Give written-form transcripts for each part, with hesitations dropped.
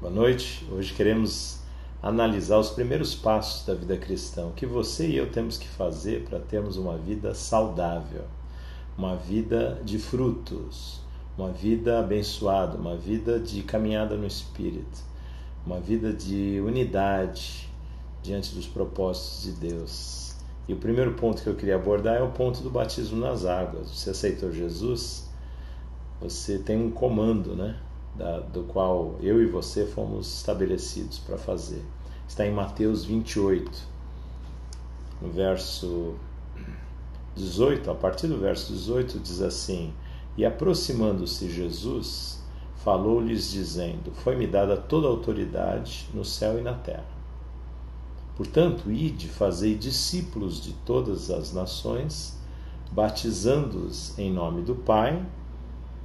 Boa noite. Hoje queremos analisar os primeiros passos da vida cristã. O que você e eu temos que fazer para termos uma vida saudável, uma vida de frutos, uma vida abençoada, uma vida de caminhada no Espírito, uma vida de unidade diante dos propósitos de Deus. E o primeiro ponto que eu queria abordar é o ponto do batismo nas águas. Você aceitou Jesus, você tem um comando, do qual eu e você fomos estabelecidos para fazer. Está em Mateus 28, no verso 18, a partir do verso 18 diz assim: E aproximando-se Jesus, falou-lhes dizendo: Foi-me dada toda a autoridade no céu e na terra. Portanto, ide, fazei discípulos de todas as nações, batizando-os em nome do Pai,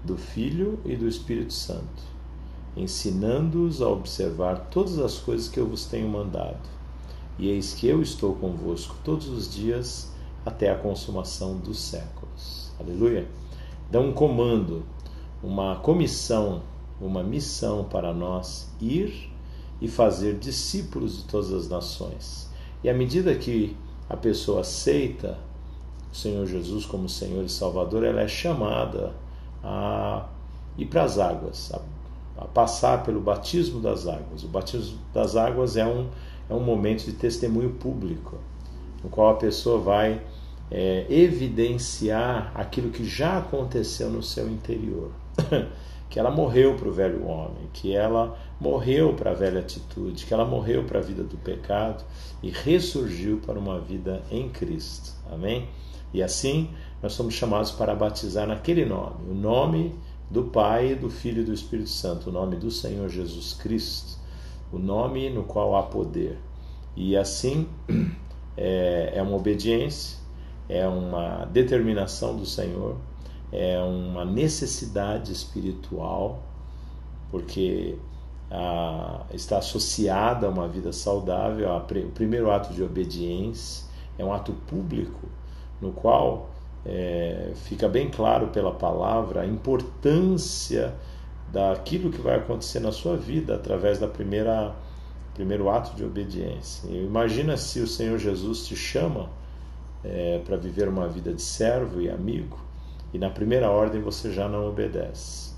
do Filho e do Espírito Santo, ensinando-os a observar todas as coisas que eu vos tenho mandado. E eis que eu estou convosco todos os dias até a consumação dos séculos. Aleluia! Dá um comando, uma comissão, uma missão para nós ir e fazer discípulos de todas as nações. E à medida que a pessoa aceita o Senhor Jesus como Senhor e Salvador, ela é chamada a ir para as águas, a passar pelo batismo das águas. O batismo das águas é um momento de testemunho público, no qual a pessoa vai evidenciar aquilo que já aconteceu no seu interior. Que ela morreu para o velho homem, que ela morreu para a velha atitude, que ela morreu para a vida do pecado e ressurgiu para uma vida em Cristo. Amém? E assim nós somos chamados para batizar naquele nome, o nome do Pai, do Filho e do Espírito Santo, o nome do Senhor Jesus Cristo, o nome no qual há poder. E assim é uma obediência, é uma determinação do Senhor, é uma necessidade espiritual, porque está associada a uma vida saudável. O primeiro ato de obediência é um ato público, no qual fica bem claro pela palavra a importância daquilo que vai acontecer na sua vida através da primeiro ato de obediência. Imagina se o Senhor Jesus te chama para viver uma vida de servo e amigo, e na primeira ordem você já não obedece.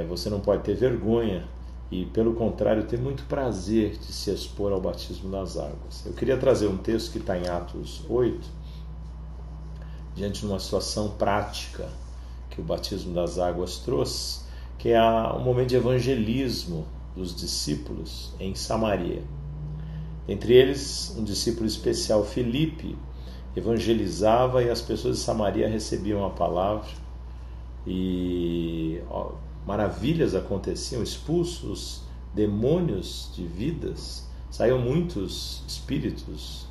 Você não pode ter vergonha e, pelo contrário, ter muito prazer de se expor ao batismo nas águas. Eu queria trazer um texto que está em Atos 8, diante de uma situação prática que o batismo das águas trouxe, que é um momento de evangelismo dos discípulos em Samaria. Entre eles, um discípulo especial, Filipe, evangelizava e as pessoas de Samaria recebiam a palavra e maravilhas aconteciam, expulsos demônios de vidas, saíam muitos espíritos,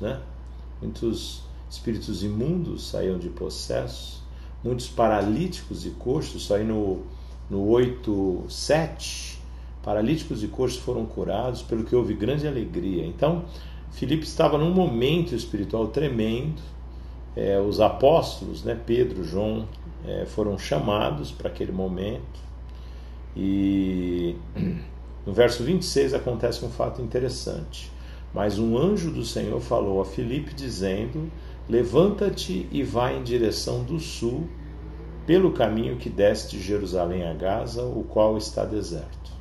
muitos espíritos imundos saíam de possesso, muitos paralíticos e coxos, aí no 8:7, paralíticos e coxos foram curados, pelo que houve grande alegria. Então, Filipe estava num momento espiritual tremendo. Os apóstolos, Pedro, João, foram chamados para aquele momento. E no verso 26 acontece um fato interessante. Mas um anjo do Senhor falou a Filipe dizendo: Levanta-te e vai em direção do sul, pelo caminho que desce de Jerusalém a Gaza, o qual está deserto.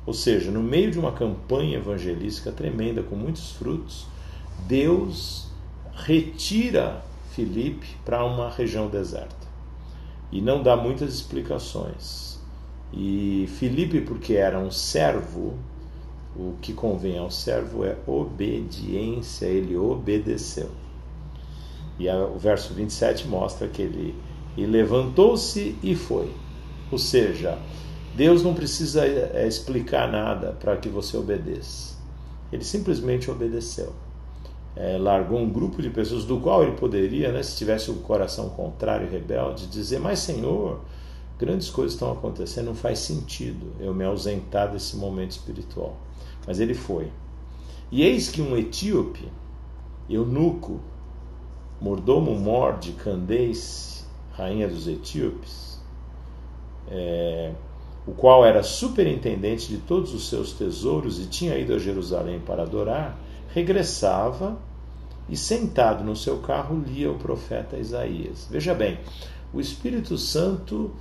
Ou seja, no meio de uma campanha evangelística tremenda, com muitos frutos, Deus retira Filipe para uma região deserta. E não dá muitas explicações. E Filipe, porque era um servo, o que convém ao servo é obediência, ele obedeceu. E o verso 27 mostra que ele levantou-se e foi. Ou seja, Deus não precisa explicar nada para que você obedeça. Ele simplesmente obedeceu. Largou um grupo de pessoas do qual ele poderia, se tivesse o coração contrário e rebelde, dizer: Mas Senhor, grandes coisas estão acontecendo, não faz sentido eu me ausentar desse momento espiritual. Mas ele foi. E eis que um etíope, eunuco, mordomo mor de Candace, rainha dos etíopes, o qual era superintendente de todos os seus tesouros e tinha ido a Jerusalém para adorar, regressava e, sentado no seu carro, lia o profeta Isaías. Veja bem, o Espírito Santo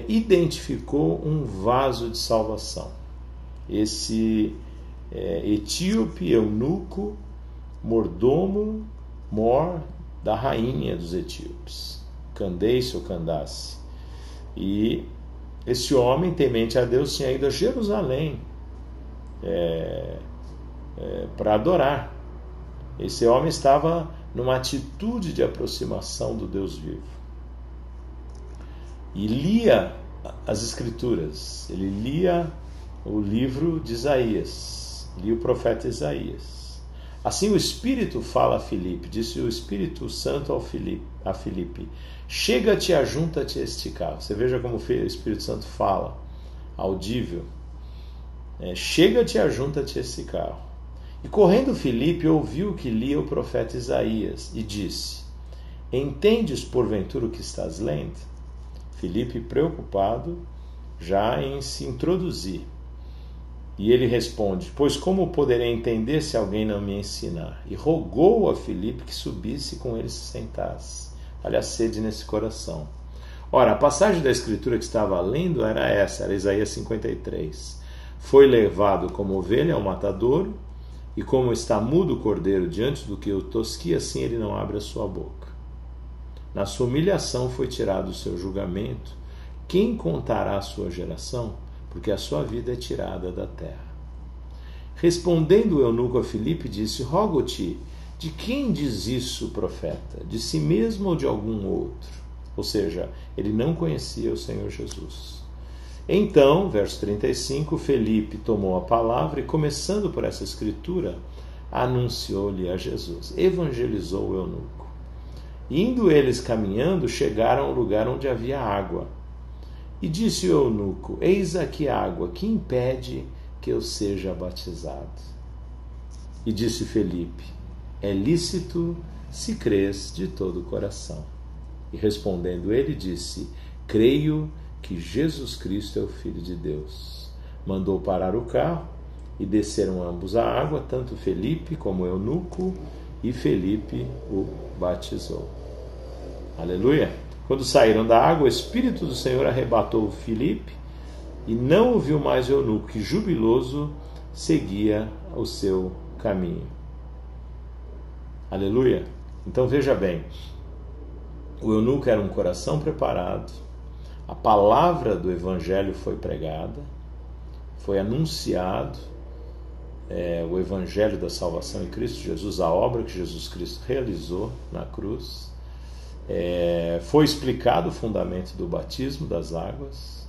identificou um vaso de salvação. Esse etíope, eunuco, mordomo, mor da rainha dos etíopes, Candace ou Candace. E esse homem, temente a Deus, tinha ido a Jerusalém para adorar. Esse homem estava numa atitude de aproximação do Deus vivo. E lia as Escrituras. Ele lia o livro de Isaías, lia o profeta Isaías. Assim o Espírito fala a Filipe, disse o Espírito Santo a Filipe: chega-te, ajunta-te a este carro. Você veja como o Espírito Santo fala, audível. Chega-te, ajunta-te a este carro. E correndo Filipe ouviu que lia o profeta Isaías e disse: entendes porventura o que estás lendo? Filipe, preocupado já em se introduzir. E ele responde: pois como poderei entender se alguém não me ensinar? E rogou a Filipe que subisse com ele se sentasse. Olha a sede nesse coração. Ora, a passagem da Escritura que estava lendo era essa, era Isaías 53. Foi levado como ovelha ao matadouro, e como está mudo o cordeiro diante do que o tosquia, assim ele não abre a sua boca. Na sua humilhação foi tirado o seu julgamento. Quem contará a sua geração? Porque a sua vida é tirada da terra. Respondendo o eunuco a Filipe, disse: rogo-te, de quem diz isso o profeta? De si mesmo ou de algum outro? Ou seja, ele não conhecia o Senhor Jesus. Então, verso 35, Filipe tomou a palavra e, começando por essa escritura, anunciou-lhe a Jesus. Evangelizou o eunuco. Indo eles caminhando, chegaram ao lugar onde havia água. E disse o eunuco: eis aqui água, que impede que eu seja batizado? E disse Filipe: é lícito se crês de todo o coração. E respondendo ele, disse: creio que Jesus Cristo é o Filho de Deus. Mandou parar o carro e desceram ambos à água, tanto Filipe como o eunuco, e Filipe o batizou. Aleluia! Quando saíram da água, o Espírito do Senhor arrebatou Filipe e não ouviu mais o eunuco, que jubiloso seguia o seu caminho. Aleluia! Então veja bem, o eunuco era um coração preparado, a palavra do Evangelho foi pregada, foi anunciado o Evangelho da salvação em Cristo Jesus, a obra que Jesus Cristo realizou na cruz. Foi explicado o fundamento do batismo das águas,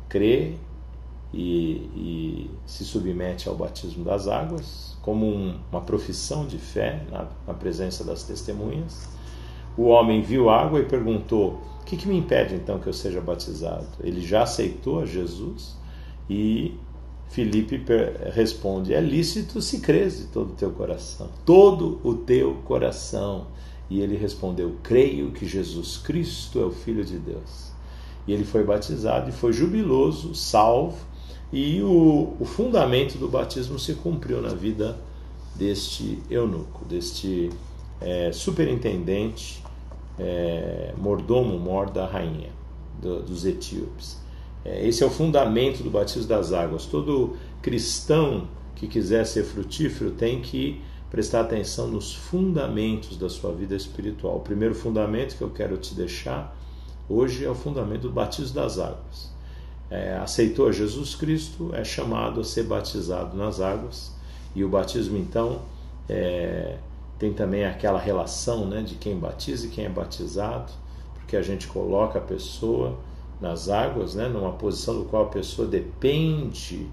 crê e se submete ao batismo das águas como uma profissão de fé na presença das testemunhas. O homem viu água e perguntou: o que me impede então que eu seja batizado? Ele já aceitou a Jesus e Filipe responde: é lícito se crês de todo o teu coração, todo o teu coração. E ele respondeu: creio que Jesus Cristo é o Filho de Deus. E ele foi batizado e foi jubiloso, salvo, e o fundamento do batismo se cumpriu na vida deste eunuco, deste superintendente, mordomo mor da rainha dos etíopes. Esse é o fundamento do batismo das águas. Todo cristão que quiser ser frutífero tem que prestar atenção nos fundamentos da sua vida espiritual. O primeiro fundamento que eu quero te deixar hoje é o fundamento do batismo das águas. Aceitou a Jesus Cristo, é chamado a ser batizado nas águas. E o batismo, então, tem também aquela relação, né, de quem batiza e quem é batizado, porque a gente coloca a pessoa nas águas, né, numa posição do qual a pessoa depende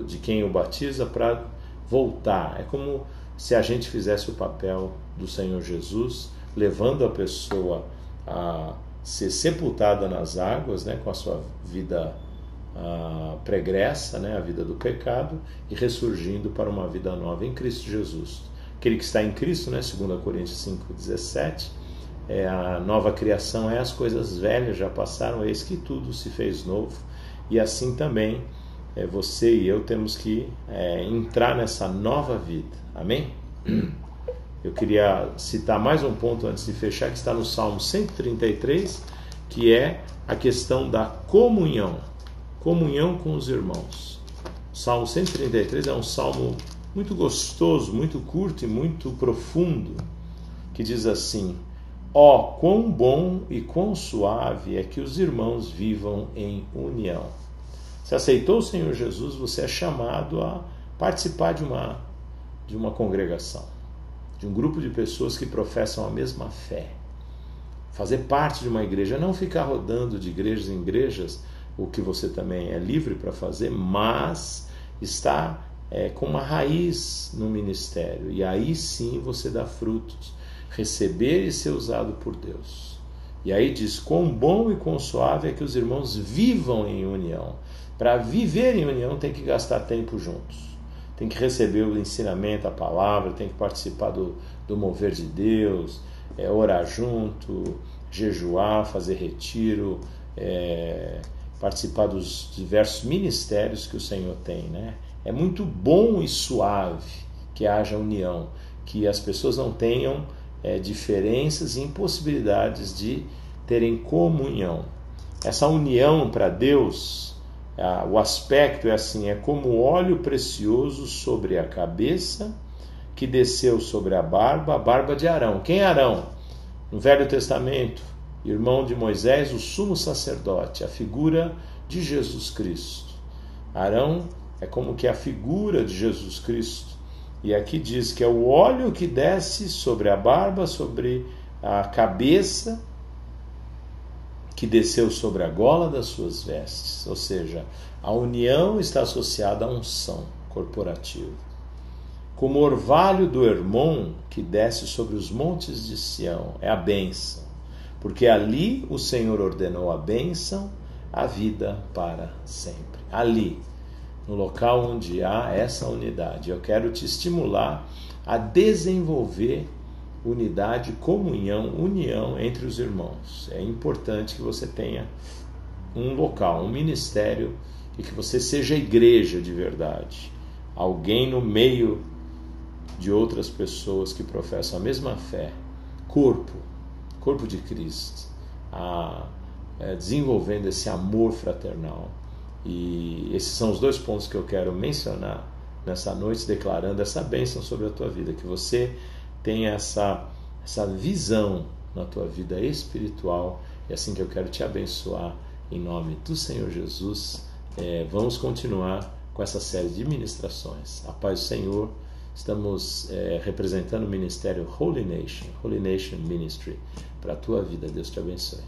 de quem o batiza para voltar. É como se a gente fizesse o papel do Senhor Jesus, levando a pessoa a ser sepultada nas águas, né, com a sua vida pregressa, né, a vida do pecado, e ressurgindo para uma vida nova em Cristo Jesus. Aquele que está em Cristo, né, 2 Coríntios 5,17, a nova criação as coisas velhas já passaram, eis que tudo se fez novo. e assim também você e eu temos que entrar nessa nova vida. Amém? Eu queria citar mais um ponto antes de fechar, que está no Salmo 133, que é a questão da comunhão com os irmãos. O Salmo 133 é um salmo muito gostoso, muito curto e muito profundo, que diz assim: ó, quão bom e quão suave é que os irmãos vivam em união. Se aceitou o Senhor Jesus, você é chamado a participar de uma congregação, de um grupo de pessoas que professam a mesma fé. Fazer parte de uma igreja, não ficar rodando de igrejas em igrejas, o que você também é livre para fazer, mas estar com uma raiz no ministério. E aí sim você dá frutos, receber e ser usado por Deus. E aí diz: quão bom e quão suave é que os irmãos vivam em união. Para viver em união tem que gastar tempo juntos, tem que receber o ensinamento, a palavra, tem que participar do mover de Deus, orar junto, jejuar, fazer retiro, participar dos diversos ministérios que o Senhor tem, né? É muito bom e suave que haja união, que as pessoas não tenham diferenças e impossibilidades de terem comunhão. Essa união para Deus, o aspecto é assim: é como óleo precioso sobre a cabeça, que desceu sobre a barba de Arão. Quem é Arão? No Velho Testamento, irmão de Moisés, o sumo sacerdote, a figura de Jesus Cristo. Arão é como que a figura de Jesus Cristo. E aqui diz que é o óleo que desce sobre a barba, sobre a cabeça, que desceu sobre a gola das suas vestes. Ou seja, a união está associada à unção corporativa. Como o orvalho do Hermon que desce sobre os montes de Sião, é a bênção, porque ali o Senhor ordenou a bênção, a vida para sempre. Ali, no local onde há essa unidade, eu quero te estimular a desenvolver unidade, comunhão, união entre os irmãos. É importante que você tenha um local, um ministério, e que você seja igreja de verdade. Alguém no meio de outras pessoas que professam a mesma fé. Corpo de Cristo. Desenvolvendo esse amor fraternal. E esses são os dois pontos que eu quero mencionar nessa noite, declarando essa bênção sobre a tua vida, que você tenha essa visão na tua vida espiritual. É assim que eu quero te abençoar, em nome do Senhor Jesus. Vamos continuar com essa série de ministrações. A paz do Senhor. Estamos representando o ministério Holy Nation Ministry, para a tua vida. Deus te abençoe.